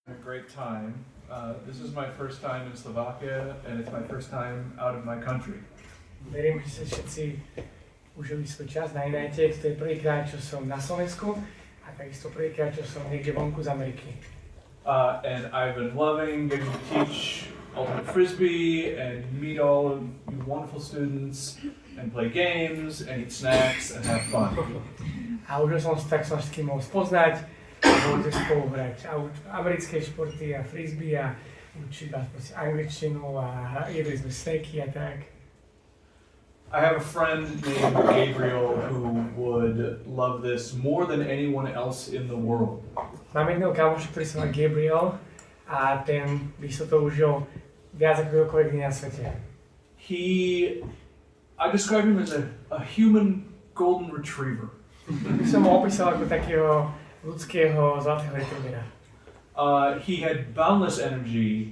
A great time. This is my first time in Slovakia, and it's my first time out of my country. Verím, že sa všetci užili svoj čas na Ignite. To je prvýkrát, čo som na Slovensku a takisto prvýkrát, čo som niekde vonku z Ameriky. And I've been loving getting to teach ultimate frisbee and meet all of you wonderful students and play games and eat snacks and have fun. A užil som sa tak, som všetkým mohol spoznať a môžete spolu hrať americké športy a frisbee a učiť vás proste angličtinu a jedli sme steaky a tak. I have a friend named Gabriel who would love this more than anyone else in the world. Mám jedného kamoša, ktorý sa volá Gabriel a ten by sa to užil viac ako kdokoľvek iný na svete. I describe him as a human golden retriever. By som ho opísal ako takého ľudského zlatého retrievera. He had boundless energy.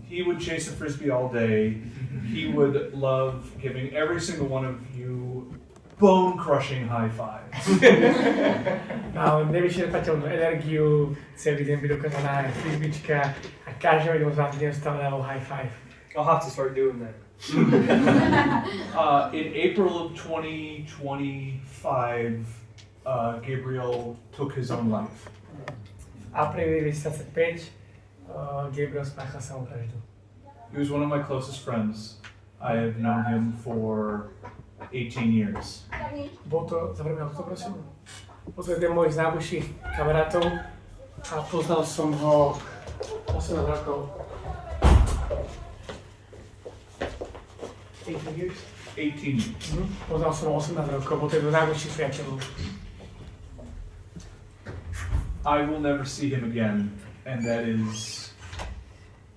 He would chase a frisbee all day. He would love giving every single one of you bone-crushing high fives. A on nevyčerpateľnú energiu, celý deň by dokázal nájsť frisbička a každého z vás neustále dával high five. I'll have to start doing that. In April of 2025, Gabriel took his own life. V apríli 2025 Gabriel spáchal samovraždu. He was one of my closest friends. I have known him for 18 years. Bol to, zavrime auto, prosím. Bol to jeden mojich najbližších kamarátov a poznal som ho 18 rokov. 18 years? 18 years. Poznal som ho 18 rokov, bol to jeden z najbližších priateľov. I will never see him again, and that is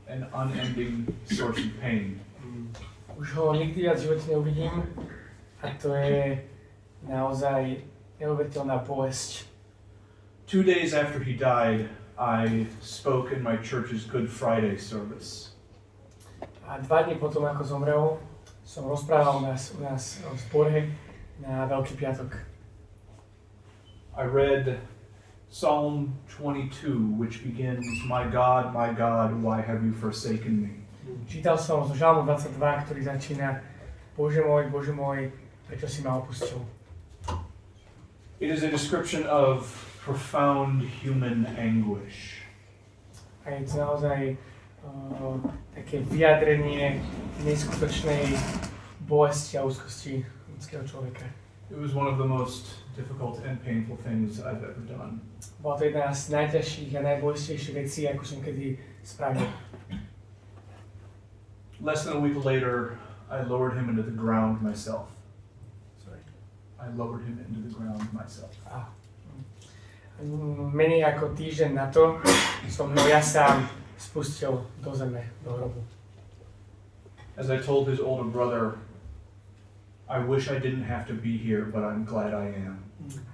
an unending source of pain. Už ho nikdy viac v živote neuvidím a to je naozaj neuveriteľná bolesť. 2 days after he died, I spoke in my church's Good Friday service. A 2 dní potom, ako zomrel, som rozprával u nás v zbore na Veľký piatok. I read Psalm 22, which begins, my God, why have you forsaken me? Čítal som zo Žalmu 22, ktorý začína Bože môj, prečo si ma opustil? It is a description of profound human anguish. A je to naozaj také vyjadrenie neskutočnej bolesti a úzkosti ľudského človeka. It was one of the most difficult and painful things I've ever done. Bola to jedna z najťažších a najbolestivejších vecí, ako som kedy spravil. Less than a week later, I lowered him into the ground myself. Sorry. I lowered him into the ground myself. Menej ako týždeň na to som ja sám spustil do zeme, do hrobu. As I told his older brother, I wish I didn't have to be here, but I'm glad I am.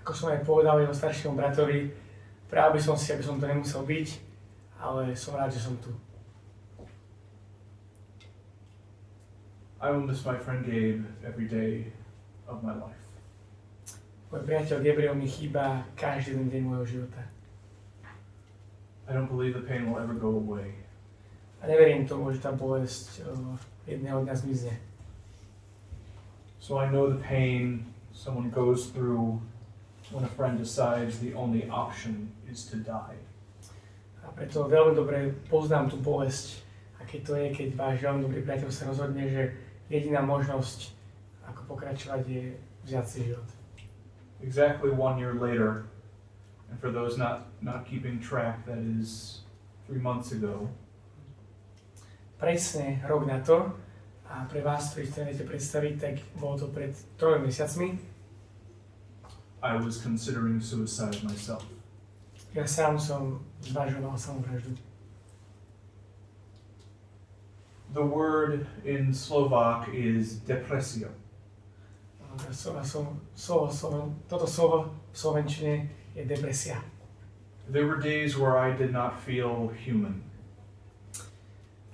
Ako som aj povedal jeho staršiemu bratovi, práve by som si, aby som to nemusel byť, ale som rád, že som tu. I will miss my friend Gabe every day of my life. Môj priateľ Gabriel mi chýba každý deň môjho života. I don't believe the pain will ever go away. A neverím tomu, že tá bolesť jedného dňa zmizne. So I know the pain someone goes through when a friend decides the only option is to die. A preto veľmi dobre poznám tú bolesť, aké to je, keď váš veľmi dobrý priateľ sa rozhodne, že jediná možnosť, ako pokračovať, je vziať si život. Exactly 1 year later, and for those not keeping track, that is 3 months ago, Presne rok na to, a pre vás, ktorí si to neviete predstaviť, tak bolo to pred 3 mesiacmi. I was considering suicide myself. Ja sám som zvažoval samovraždu. The word in Slovak is depresio. Toto slovo v slovenčine je depresia. There were days where I did not feel human.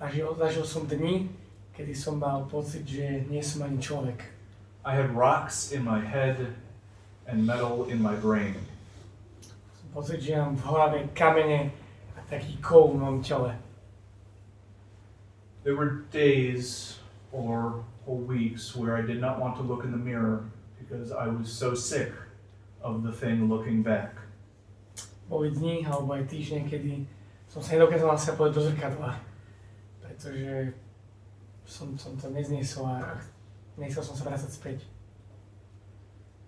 Zažil som dni, kedy som mal pocit, že nie som ani človek. I had rocks in my head and metal in my brain. Som pocit, že mám v hlave kamene a taký kol v mojom tele. There were days or whole weeks where I did not want to look in the mirror because I was so sick of the thing looking back. Boli dni alebo aj týždne, kedy som sa nedokázal sa povedať do zrkadla, pretože som to nezniesol a nechcel som sa vrácať späť.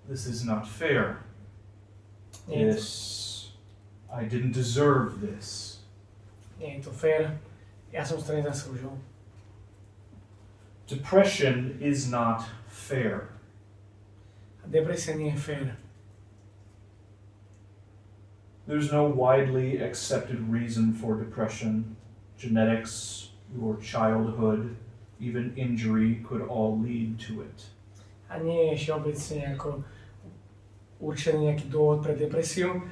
This is not fair. Nie je to, This, I didn't deserve this. nie je to fér, ja som si to nezaslúžil. Depression is not fair. A depresia nie je fér. There's no widely accepted reason for depression. Genetics, your childhood, even injury could all lead to it. A nie je všeobecne ako určený nejaký dôvod pre depresiu,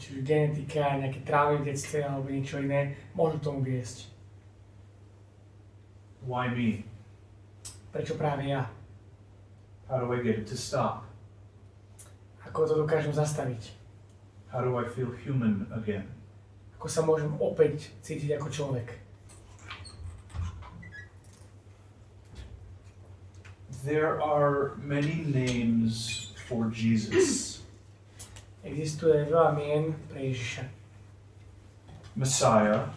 čiže genetika, nejaké traumy v detstve alebo niečo iné, môžu tomu viesť. Why me? Prečo práve ja? How do I get it to stop? Ako to dokážem zastaviť? How do I feel human again? Ako sa môžem opäť cítiť ako človek? There are many names for Jesus. Existuje veľa mien pre Ježiša. Messiah,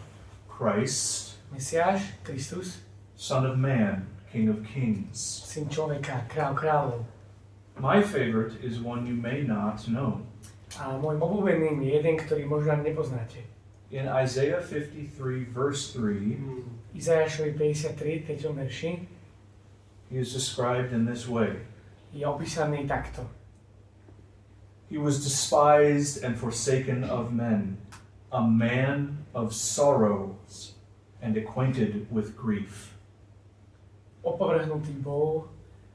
Christ, Mesiáš, Kristus, Son of Man, King of Kings. syn človeka, kráľ kráľov. My favorite is one you may not know. A môj obľúbeným je jeden, ktorý možno ani nepoznáte. In Isaiah 53, verse 3, Izajašovi 53, 3. verši, he is described in this way. je opísaný takto. He was despised and forsaken of men, a man of sorrows and acquainted with grief. Opovrhnutý bol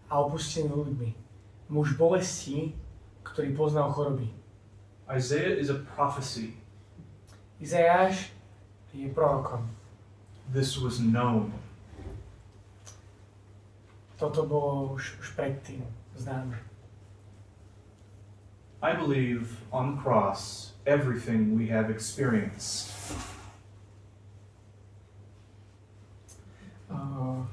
a opustený ľuďmi. Muž bolesti, ktorý poznal choroby. Isaiah is a prophecy. Izajáš je prorokom. This was known. Toto bolo už predtým známe. I believe on the cross, everything we have experienced, On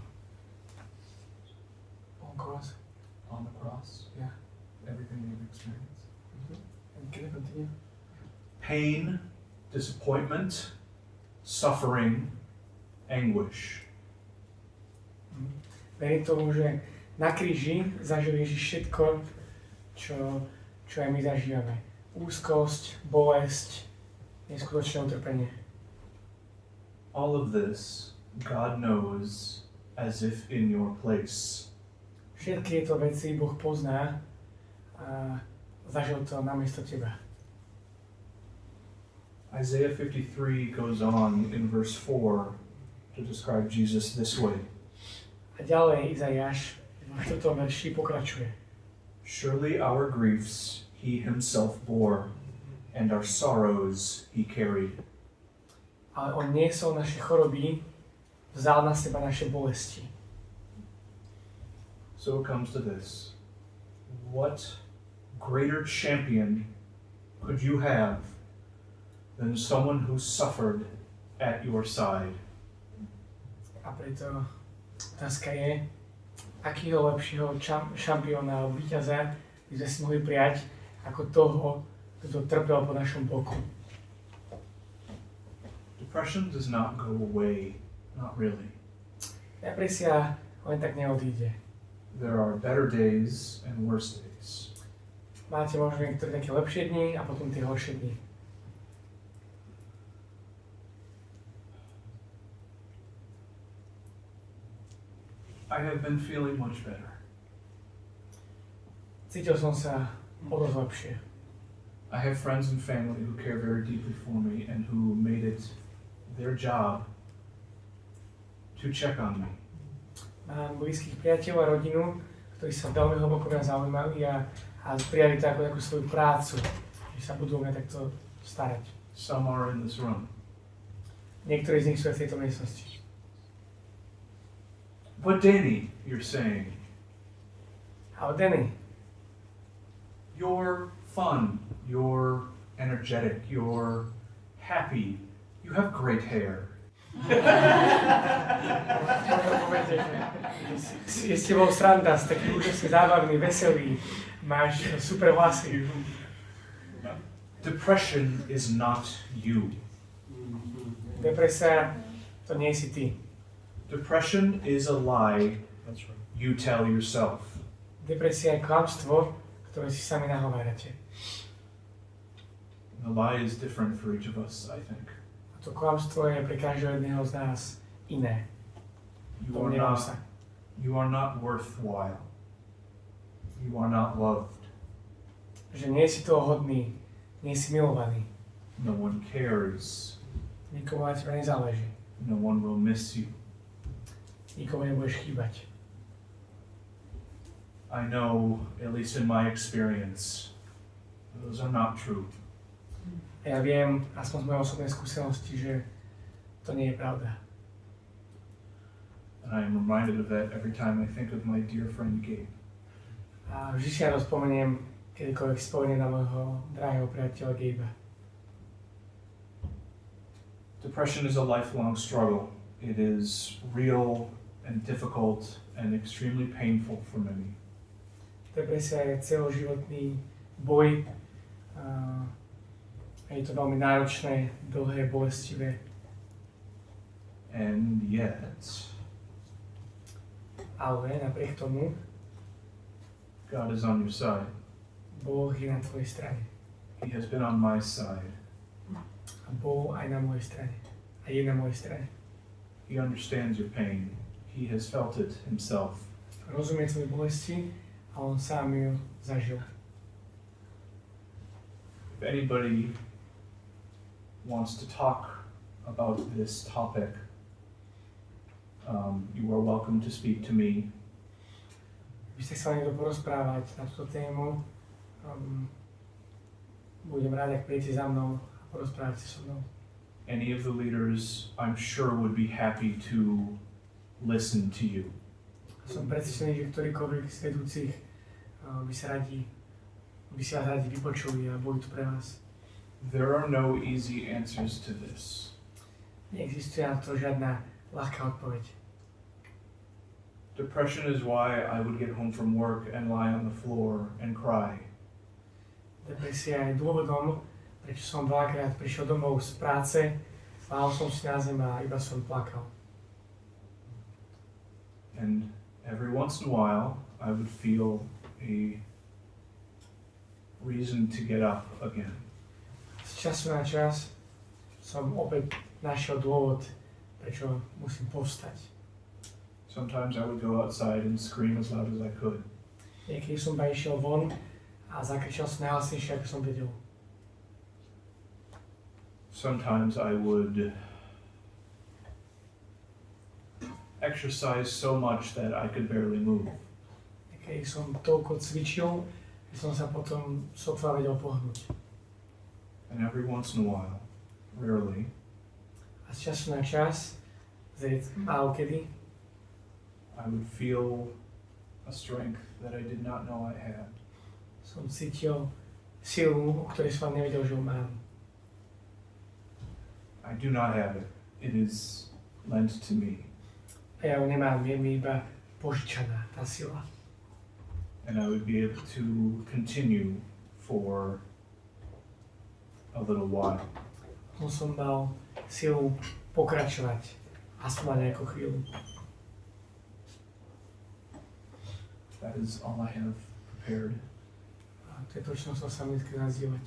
cross. on the cross, Yeah. everything we've experienced. And can I continue? Pain, disappointment, suffering, anguish. Verím tomu, že na kríži zažil Ježiš všetko, čo aj my zažívame. Úzkosť, bolesť, neskutočné utrpenie. All of this, God knows as if in your place. Všetky tieto veci Boh pozná a zažil to namiesto teba. Isaiah 53 goes on in verse 4 to describe Jesus this way. A ďalej Izajáš v 4. verši pokračuje. Surely our griefs he himself bore, and our sorrows he carried. Ale on niesol naše choroby, vzal na seba naše bolesti. So it comes to this. What greater champion could you have than someone who suffered at your side? A preto otázka je, akého lepšieho šampióna alebo víťaza by sme si mohli prijať ako toho, kto trpel po našom boku. Depression does not go away, not really. Depresia len tak neodíde. There are better days and worse days. Máte možno niektoré také lepšie dni a potom tie horšie dni. I have been feeling much better. Cítil som sa o dosť lepšie. I have friends and family who care very deeply for me and who made it their job to check on me. Mám blízkych priateľov a rodinu, ktorí sa veľmi hlboko mňa zaujímajú a prijali to ako takú svoju prácu, že sa budú o mňa takto starať. Some are in this room. Niektorí z nich sú aj v tejto miestnosti. But Danny, you're saying, Ale Danny, you're fun, you're energetic, you're happy, You have great hair. Možno poviete, že je s tebou sranda, si taký úžasný, zábavný, veselý, máš super vlasy. Depression is not you. Depresia, to nie si ty. Depression is a lie That's right. you tell yourself. Depresia je klamstvo, ktoré si sami nahovárate. The lie is different for each of us, I think. A to klamstvo je pre každého jedného z nás iné. Domnievam sa. You are not worthwhile. You are not loved. Že nie si toho hodný, nie si milovaný. No one cares. Nikomu na teba nezáleží. No one will miss you. Nikomu nebudeš chýbať. I know, at least in my experience, those are not true. A ja viem, aspoň z mojej osobnej skúsenosti, že to nie je pravda. And I am reminded of that every time I think of my dear friend Gabe. A vždy si ja to spomeniem, kedykoľvek spomeniem na môjho drahého priateľa Gabe. Depression is a lifelong struggle. It is real and difficult and extremely painful for many. Depresia je celoživotný boj. Je to veľmi náročné, dlhé, bolestivé. And yet, Ale napriek tomu, God is on your side. Boh je na tvojej strane. He has been on my side. A bol aj na mojej strane. A je na mojej strane. He understands your pain. He has felt it himself. Rozumie tvojej bolesti a on sám ju zažil. If anybody wants to talk about this topic, you are welcome to speak to me. By ste sa niekto porozprávať na túto tému, budem rád, ak príjete za mnou a porozprávate so mnou. Any of the leaders, I'm sure, would be happy to listen to you. Som presvedčený, že ktorýkoľvek z vedúcich by si vás radi vypočuli a boli tu pre vás. There are no easy answers to this. Neexistuje na to žiadna ľahká odpoveď. Depression is why I would get home from work and lie on the floor and cry. Depresia je dôvodom, prečo som veľakrát prišiel domov z práce, lával som si na zem a iba som plakal. And every once in a while, I would feel a reason to get up again. Z času na čas som opäť našiel dôvod, prečo musím povstať. Sometimes I would go outside and scream as loud as I could. Niekedy som iba išiel von a zakričal som najhlasnejšie, ako som vedel. Sometimes I would exercise so much that I could barely move. Niekedy som toľko cvičil, že som sa potom sotva vedel pohnúť. And every once in a while, rarely, A z času na čas, málo kedy, I would feel a strength that I did not know I had. som cítil silu, o ktorej som nevedel, že ju mám. I do not have it. It is lent to me. A ja ju nemám, je mi iba požičaná tá sila. And I would be able to continue for a little while. Som mal silu pokračovať, aspoň na nejakú chvíľu. That is all I have prepared. A to je to, čo som sa mi dneska nazdieľať.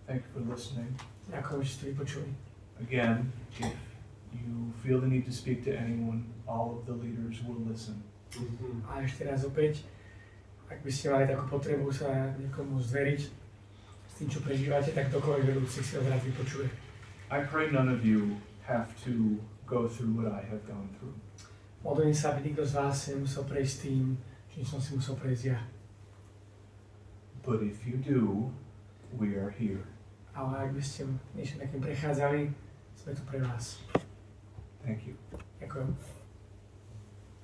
Thank you for listening. Ďakujem, že ste vypočuli. Again, if you feel the need to speak to anyone, all of the leaders will listen. A ešte raz opäť, ak by ste mali takú potrebu sa niekomu zveriť s tým, čo prežívate, tak dokoľvek vedúci si vás rád vypočuje. I pray none of you have to go through what I have gone through. Modlím sa, aby nikto z vás nemusel prejsť tým, čím som si musel prejsť ja. But if you do, we are here. Ale ak by ste niečo takým prechádzali, sme tu pre vás. Thank you. Ďakujem.